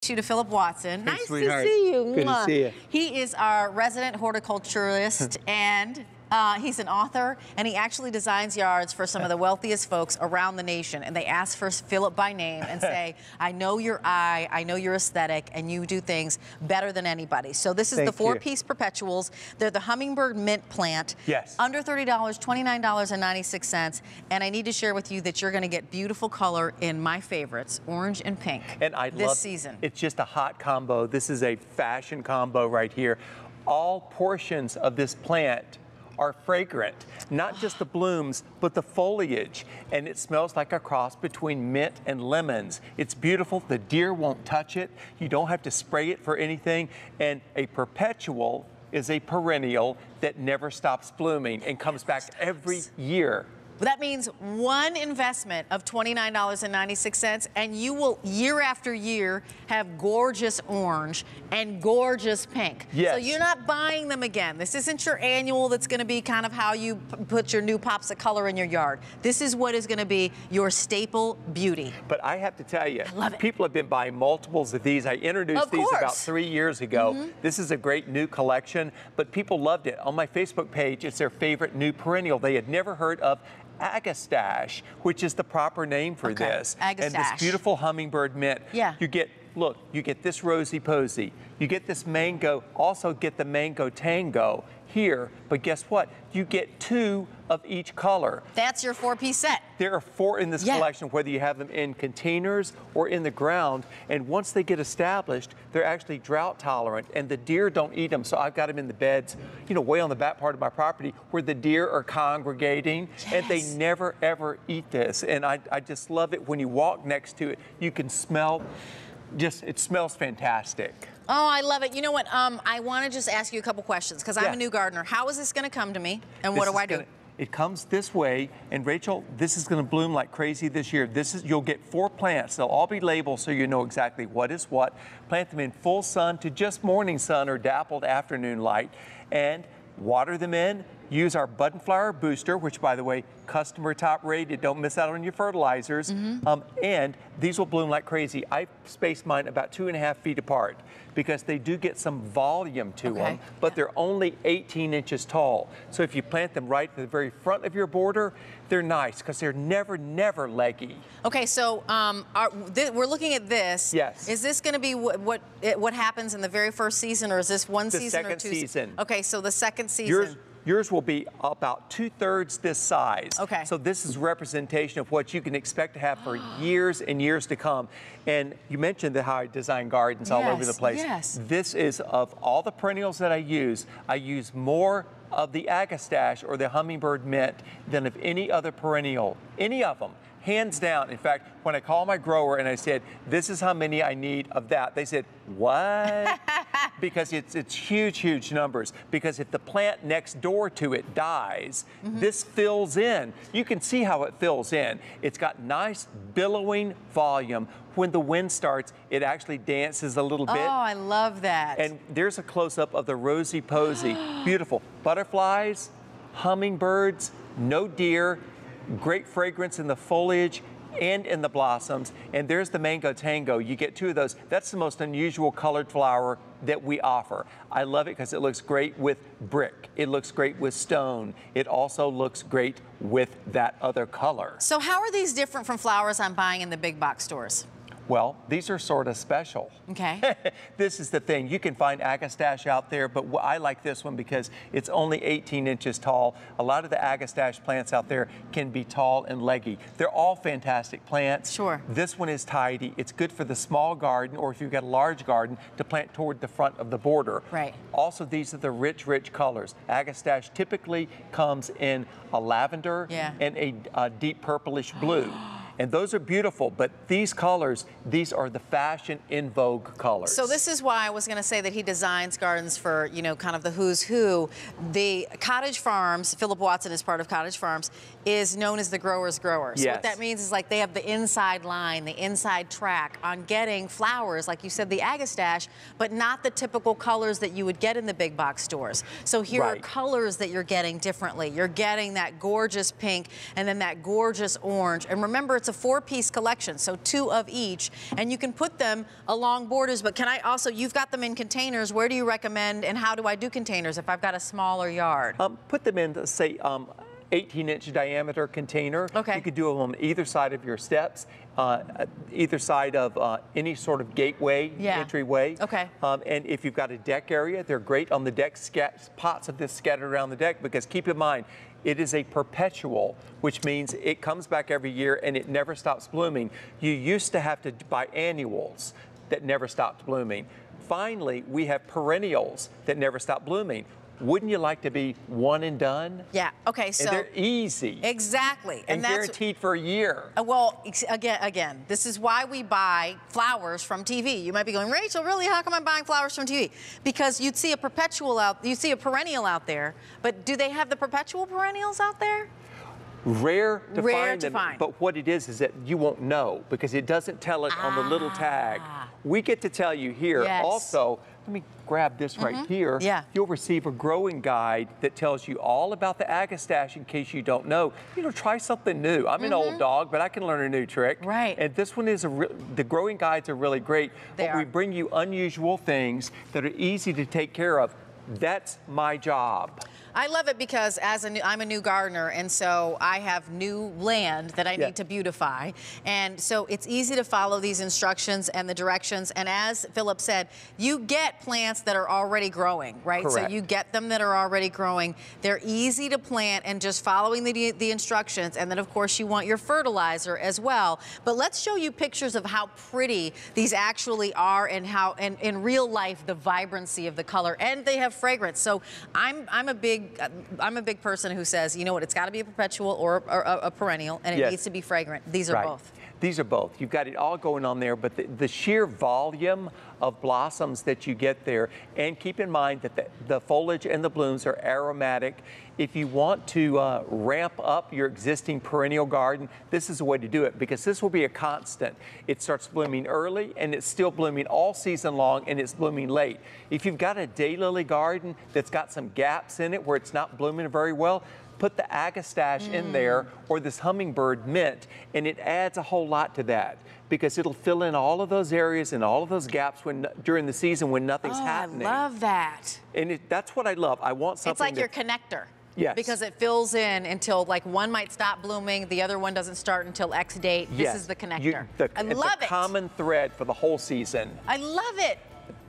To Philip Watson. Hey, nice sweetheart. to see you. Good to see you. He is our resident horticulturist and he's an author, and he actually designs yards for some of the wealthiest folks around the nation. And they ask for Philip by name and say, I know your eye, I know your aesthetic, and you do things better than anybody. So this is the four-piece perpetuals. They're the hummingbird mint plant. Yes. Under $30, $29.96. And I need to share with you that you're going to get beautiful color in my favorites, orange and pink, and I this love, season. It's just a hot combo. This is a fashion combo right here. All portions of this plant are fragrant, not just the blooms, but the foliage. And it smells like a cross between mint and lemons. It's beautiful. The deer won't touch it. You don't have to spray it for anything. And a perpetual is a perennial that never stops blooming and comes back every year. That means one investment of $29.96, and you will, year after year, have gorgeous orange and gorgeous pink. Yes. So you're not buying them again. This isn't your annual that's going to be kind of how you put your new pops of color in your yard. This is what is going to be your staple beauty. But I have to tell you, I love it. People have been buying multiples of these. I introduced these about 3 years ago. This is a great new collection, but people loved it. On my Facebook page, it's their favorite new perennial. They had never heard of Agastache, which is the proper name for this. Agastache. And this beautiful hummingbird mint. Yeah. You get, look, you get this rosy posy. You get this mango, also get the mango tango here. But guess what? You get 2 of each color. That's your four-piece set. There are 4 in this collection, whether you have them in containers or in the ground. And once they get established, they're actually drought tolerant, and the deer don't eat them. So I've got them in the beds, you know, way on the back part of my property where the deer are congregating, and they never, ever eat this. And I just love it. When you walk next to it, you can smell, it smells fantastic. Oh, I love it. You know what? I want to just ask you a couple questions because I'm a new gardener. How is this going to come to me, and what do I do? It comes this way, and Rachel, this is going to bloom like crazy this year. You'll get 4 plants. They'll all be labeled so you know exactly what is what. Plant them in full sun to just morning sun or dappled afternoon light, and water them in. Use our bud and flower booster, which, by the way, customer top rated. Don't miss out on your fertilizers. And these will bloom like crazy. I spaced mine about 2.5 feet apart because they do get some volume to them, but they're only 18 inches tall. So if you plant them right at the very front of your border, they're nice because they're never, never leggy. Okay, so we're looking at this. Yes. Is this going to be what happens in the very first season, or is this one season or 2? The second season. Okay, so the second season. Yours will be about 2/3 this size. Okay. So this is representation of what you can expect to have for years and years to come. And you mentioned how I design gardens all over the place. Yes. This is, of all the perennials that I use more of the Agastache or the hummingbird mint than of any other perennial, any of them. Hands down. In fact, when I called my grower and I said, this is how many I need of that, they said, what? Because it's huge, huge numbers. Because if the plant next door to it dies, this fills in. You can see how it fills in. It's got nice billowing volume. When the wind starts, it actually dances a little bit. Oh, I love that. And there's a close-up of the rosy posy. Beautiful. Butterflies, hummingbirds, no deer. Great fragrance in the foliage and in the blossoms. And there's the mango tango. You get 2 of those. That's the most unusual colored flower that we offer. I love it because it looks great with brick. It looks great with stone. It also looks great with that other color. So how are these different from flowers I'm buying in the big box stores? Well, these are sort of special. Okay. This is the thing. You can find Agastache out there, but I like this one because it's only 18 inches tall. A lot of the Agastache plants out there can be tall and leggy. They're all fantastic plants. Sure. This one is tidy. It's good for the small garden, or if you've got a large garden, to plant toward the front of the border. Right. Also, these are the rich, rich colors. Agastache typically comes in a lavender and a deep purplish blue. And those are beautiful, but these colors, these are the fashion in vogue colors. So this is why I was going to say that he designs gardens for, you know, kind of the who's who. The Cottage Farms, Philip Watson is part of Cottage Farms, is known as the grower's grower. So what that means is, like, they have the inside line, the inside track on getting flowers, like you said, the Agastache, but not the typical colors that you would get in the big box stores. So here are colors that you're getting differently. You're getting that gorgeous pink and then that gorgeous orange. And remember, it's a 4-piece collection, so 2 of each, and you can put them along borders. But can I also, you've got them in containers. Where do you recommend, and how do I do containers if I've got a smaller yard? Put them in, say, 18-inch diameter container. Okay. You could do them on either side of your steps, either side of any sort of gateway, entryway. Okay. And if you've got a deck area, they're great on the deck, pots of this scattered around the deck, because keep in mind, it is a perpetual, which means it comes back every year and it never stops blooming. You used to have to buy annuals that never stopped blooming. Finally, we have perennials that never stop blooming. Wouldn't you like to be one and done? Yeah, okay, so. And they're easy. Exactly. And guaranteed for a year. Well, again, this is why we buy flowers from TV. You might be going, Rachel, really, how come I'm buying flowers from TV? Because you'd see a perennial out there, but do they have the perpetual perennials out there? Rare to find them, but what it is that you won't know, because it doesn't tell it on the little tag. We get to tell you here. Yes. Also, let me grab this right here. Yeah. You'll receive a growing guide that tells you all about the agastache in case you don't know. You know, try something new. I'm an old dog, but I can learn a new trick. Right. And this one is the growing guides are really great. We bring you unusual things that are easy to take care of. That's my job. I love it because I'm a new gardener, and so I have new land that I need to beautify. And so it's easy to follow these instructions and the directions. And as Philip said, you get plants that are already growing, right? Correct. So you get them that are already growing. They're easy to plant and just following the instructions. And then, of course, you want your fertilizer as well. But let's show you pictures of how pretty these actually are and how, and in real life, the vibrancy of the color. And they have fragrance. So I'm a big person who says, you know what, it's got to be a perpetual or a perennial, and it needs to be fragrant. These are both. These are both. You've got it all going on there, but the sheer volume of blossoms that you get there, and keep in mind that the foliage and the blooms are aromatic. If you want to ramp up your existing perennial garden, this is the way to do it, because this will be a constant. It starts blooming early, and it's still blooming all season long, and it's blooming late. If you've got a daylily garden that's got some gaps in it where it's not blooming very well, put the agastache in there, or this hummingbird mint, and it adds a whole lot to that, because it'll fill in all of those areas and all of those gaps during the season when nothing's happening. I love that. And that's what I love. I want something. It's like your connector. Yes. Because it fills in until, like, one might stop blooming, the other one doesn't start until X date. Yes. This is the connector. I love it. The common thread for the whole season. I love it.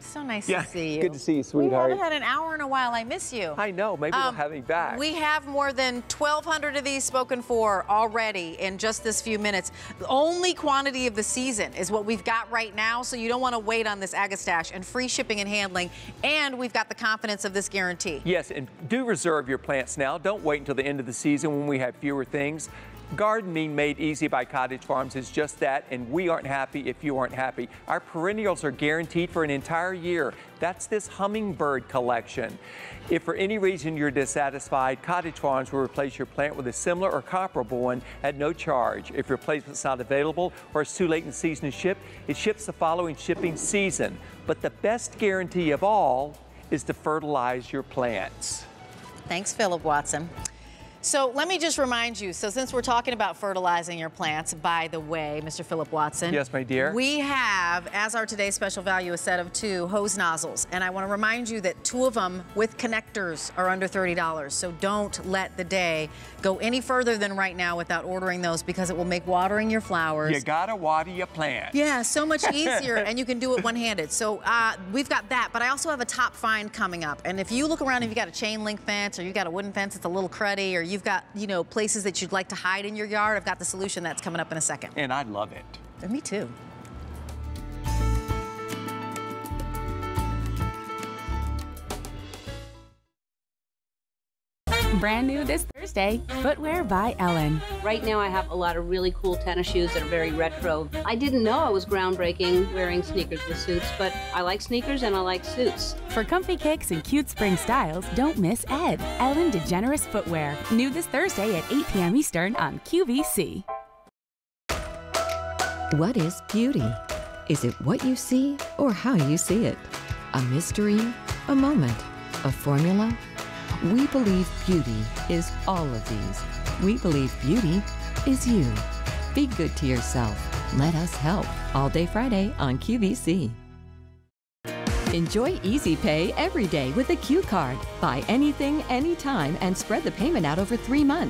So nice to see you. Good to see you, sweetheart. We haven't had an hour in a while. I miss you. I know. Maybe we'll have me back. We have more than 1,200 of these spoken for already in just this few minutes. The only quantity of the season is what we've got right now, so you don't want to wait on this agastache, and free shipping and handling, and we've got the confidence of this guarantee. Yes, and do reserve your plants now. Don't wait until the end of the season when we have fewer things. Gardening made easy by Cottage Farms is just that, and we aren't happy if you aren't happy. Our perennials are guaranteed for an entire year. That's this hummingbird collection. If for any reason you're dissatisfied, Cottage Farms will replace your plant with a similar or comparable one at no charge. If your replacement's not available or it's too late in the season to ship, it ships the following shipping season. But the best guarantee of all is to fertilize your plants. Thanks, Philip Watson. So let me just remind you, so since we're talking about fertilizing your plants, by the way, Mr. Philip Watson. Yes, my dear. We have, as our today's special value, a set of 2 hose nozzles. And I want to remind you that 2 of them with connectors are under $30. So don't let the day go any further than right now without ordering those, because it will make watering your flowers. You gotta water your plants. Yeah, so much easier, and you can do it one-handed. So we've got that, but I also have a top find coming up. And if you look around and you've got a chain link fence, or you've got a wooden fence that's a little cruddy, or you've got, you know, places that you'd like to hide in your yard, I've got the solution that's coming up in a second. And I love it. Me too. Brand new this Thursday, Footwear by Ellen. Right now I have a lot of really cool tennis shoes that are very retro. I didn't know I was groundbreaking wearing sneakers with suits, but I like sneakers and I like suits. For comfy kicks and cute spring styles, don't miss Ed, Ellen DeGeneres Footwear. New this Thursday at 8 p.m. Eastern on QVC. What is beauty? Is it what you see or how you see it? A mystery? A moment? A formula? We believe beauty is all of these. We believe beauty is you. Be good to yourself. Let us help. All day Friday on QVC. Enjoy Easy Pay every day with a Q card. Buy anything, anytime, and spread the payment out over 3 months.